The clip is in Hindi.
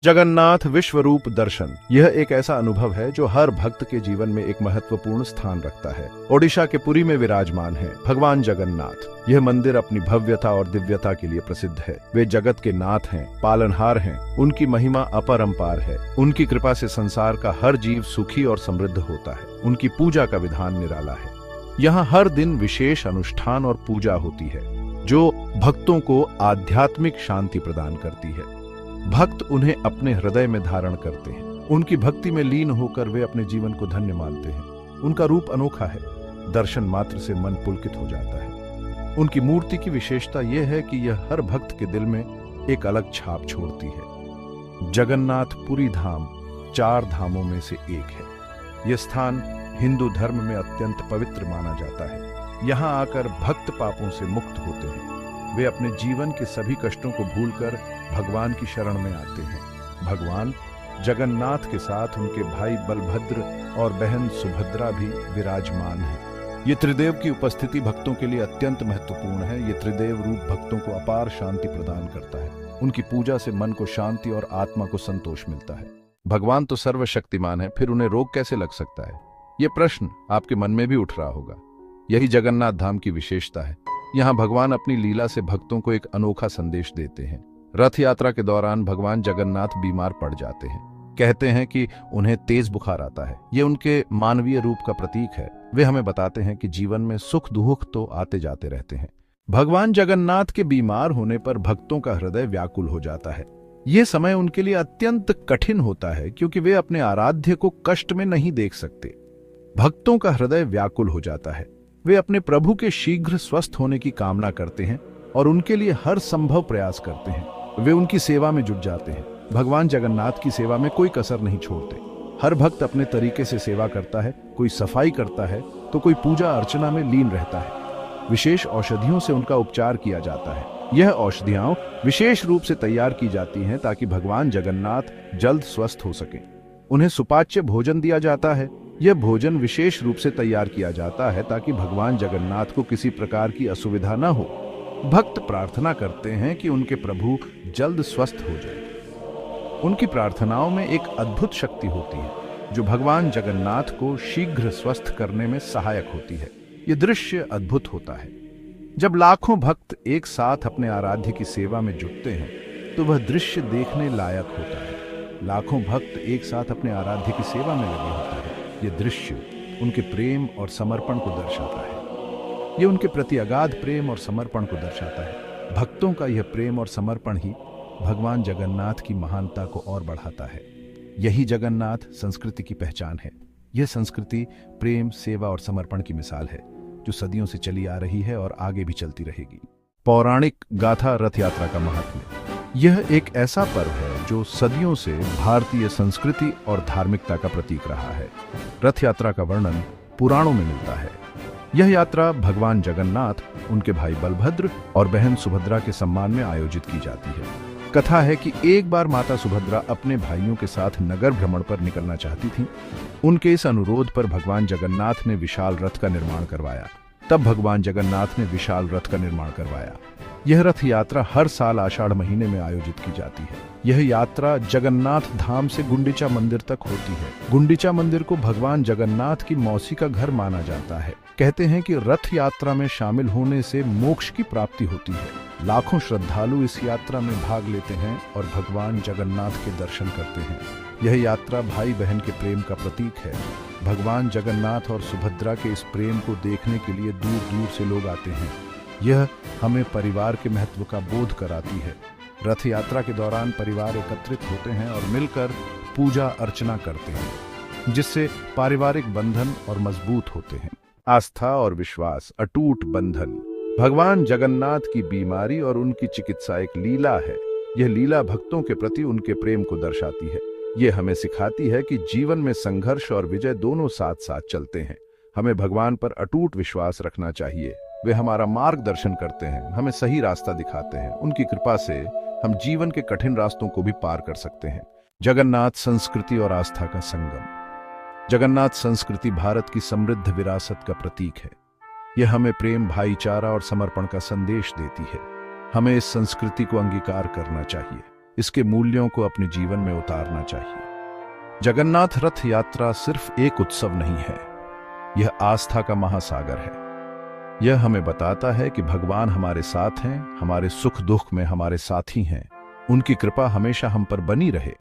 जगन्नाथ विश्वरूप दर्शन यह एक ऐसा अनुभव है जो हर भक्त के जीवन में एक महत्वपूर्ण स्थान रखता है। ओडिशा के पुरी में विराजमान है भगवान जगन्नाथ। यह मंदिर अपनी भव्यता और दिव्यता के लिए प्रसिद्ध है। वे जगत के नाथ हैं, पालनहार हैं। उनकी महिमा अपरंपार है। उनकी कृपा से संसार का हर जीव सुखी और समृद्ध होता है। उनकी पूजा का विधान निराला है। यहाँ हर दिन विशेष अनुष्ठान और पूजा होती है जो भक्तों को आध्यात्मिक शांति प्रदान करती है। भक्त उन्हें अपने हृदय में धारण करते हैं। उनकी भक्ति में लीन होकर वे अपने जीवन को धन्य मानते हैं। उनका रूप अनोखा है। दर्शन मात्र से मन पुलकित हो जाता है। उनकी मूर्ति की विशेषता यह है कि यह हर भक्त के दिल में एक अलग छाप छोड़ती है। जगन्नाथपुरी धाम 4 धामों में से एक है। यह स्थान हिंदू धर्म में अत्यंत पवित्र माना जाता है। यहाँ आकर भक्त पापों से मुक्त होते हैं। वे अपने जीवन के सभी कष्टों को भूलकर भगवान की शरण में आते हैं। भगवान जगन्नाथ के साथ उनके भाई बलभद्र और बहन सुभद्रा भी विराजमान हैं। ये त्रिदेव की उपस्थिति भक्तों के लिए अत्यंत महत्वपूर्ण है। ये त्रिदेव रूप भक्तों को अपार शांति प्रदान करता है। उनकी पूजा से मन को शांति और आत्मा को संतोष मिलता है। भगवान तो सर्वशक्तिमान है, फिर उन्हें रोग कैसे लग सकता है? ये प्रश्न आपके मन में भी उठ रहा होगा। यही जगन्नाथ धाम की विशेषता है। यहाँ भगवान अपनी लीला से भक्तों को एक अनोखा संदेश देते हैं। रथ यात्रा के दौरान भगवान जगन्नाथ बीमार पड़ जाते हैं। कहते हैं कि उन्हें तेज बुखार आता है। ये उनके मानवीय रूप का प्रतीक है। वे हमें बताते हैं कि जीवन में सुख दुख तो आते जाते रहते हैं। भगवान जगन्नाथ के बीमार होने पर भक्तों का हृदय व्याकुल हो जाता है। ये समय उनके लिए अत्यंत कठिन होता है क्योंकि वे अपने आराध्य को कष्ट में नहीं देख सकते। भक्तों का हृदय व्याकुल हो जाता है। वे अपने प्रभु के शीघ्र स्वस्थ होने की कामना करते हैं और उनके लिए हर संभव प्रयास करते हैं। वे उनकी सेवा में जुट जाते हैं। भगवान जगन्नाथ की सेवा में कोई कसर नहीं छोड़ते। हर भक्त अपने तरीके से सेवा करता है। कोई सफाई करता है तो कोई पूजा अर्चना में लीन रहता है। विशेष औषधियों से उनका उपचार किया जाता है। यह औषधियां विशेष रूप से तैयार की जाती हैं ताकि भगवान जगन्नाथ जल्द स्वस्थ हो सके। उन्हें सुपाच्य भोजन दिया जाता है। यह भोजन विशेष रूप से तैयार किया जाता है ताकि भगवान जगन्नाथ को किसी प्रकार की असुविधा न हो। भक्त प्रार्थना करते हैं कि उनके प्रभु जल्द स्वस्थ हो जाए। उनकी प्रार्थनाओं में एक अद्भुत शक्ति होती है जो भगवान जगन्नाथ को शीघ्र स्वस्थ करने में सहायक होती है। यह दृश्य अद्भुत होता है। जब लाखों भक्त एक साथ अपने आराध्य की सेवा में जुटते हैं तो वह दृश्य देखने लायक होता है। लाखों भक्त एक साथ अपने आराध्य की सेवा में लगे होते हैं। ये दृश्य उनके प्रेम और समर्पण को दर्शाता है। ये उनके प्रति अगाध प्रेम और समर्पण को दर्शाता है। भक्तों का यह प्रेम और समर्पण ही भगवान जगन्नाथ की महानता को और बढ़ाता है। यही जगन्नाथ संस्कृति की पहचान है। यह संस्कृति प्रेम, सेवा और समर्पण की मिसाल है जो सदियों से चली आ रही है और आगे भी चलती रहेगी। पौराणिक गाथा रथ यात्रा का महात्म्य। यह एक ऐसा पर्व है जो सदियों से भारतीय संस्कृति और धार्मिकता का प्रतीक रहा है। रथ यात्रा का वर्णन पुराणों में मिलता है। यह यात्रा भगवान जगन्नाथ, उनके भाई बलभद्र और बहन सुभद्रा के सम्मान में आयोजित की जाती है। कथा है कि एक बार माता सुभद्रा अपने भाइयों के साथ नगर भ्रमण पर निकलना चाहती थीं। उनके इस अनुरोध पर भगवान जगन्नाथ ने विशाल रथ का निर्माण करवाया। तब भगवान जगन्नाथ ने विशाल रथ का निर्माण करवाया। यह रथ यात्रा हर साल आषाढ़ महीने में आयोजित की जाती है। यह यात्रा जगन्नाथ धाम से गुंडीचा मंदिर तक होती है। गुंडीचा मंदिर को भगवान जगन्नाथ की मौसी का घर माना जाता है। कहते हैं कि रथ यात्रा में शामिल होने से मोक्ष की प्राप्ति होती है। लाखों श्रद्धालु इस यात्रा में भाग लेते हैं और भगवान जगन्नाथ के दर्शन करते हैं। यह यात्रा भाई बहन के प्रेम का प्रतीक है। भगवान जगन्नाथ और सुभद्रा के इस प्रेम को देखने के लिए दूर दूर से लोग आते हैं। यह हमें परिवार के महत्व का बोध कराती है। रथ यात्रा के दौरान परिवार एकत्रित होते हैं और मिलकर पूजा अर्चना करते हैं, जिससे पारिवारिक बंधन और मजबूत होते हैं। आस्था और विश्वास अटूट बंधन। भगवान जगन्नाथ की बीमारी और उनकी चिकित्सा एक लीला है। यह लीला भक्तों के प्रति उनके प्रेम को दर्शाती है। यह हमें सिखाती है कि जीवन में संघर्ष और विजय दोनों साथ साथ चलते हैं। हमें भगवान पर अटूट विश्वास रखना चाहिए। वे हमारा मार्गदर्शन करते हैं, हमें सही रास्ता दिखाते हैं। उनकी कृपा से हम जीवन के कठिन रास्तों को भी पार कर सकते हैं। जगन्नाथ संस्कृति और आस्था का संगम। जगन्नाथ संस्कृति भारत की समृद्ध विरासत का प्रतीक है। यह हमें प्रेम, भाईचारा और समर्पण का संदेश देती है। हमें इस संस्कृति को अंगीकार करना चाहिए। इसके मूल्यों को अपने जीवन में उतारना चाहिए। जगन्नाथ रथ यात्रा सिर्फ एक उत्सव नहीं है, यह आस्था का महासागर है। यह हमें बताता है कि भगवान हमारे साथ हैं, हमारे सुख दुख में हमारे साथी हैं। उनकी कृपा हमेशा हम पर बनी रहे।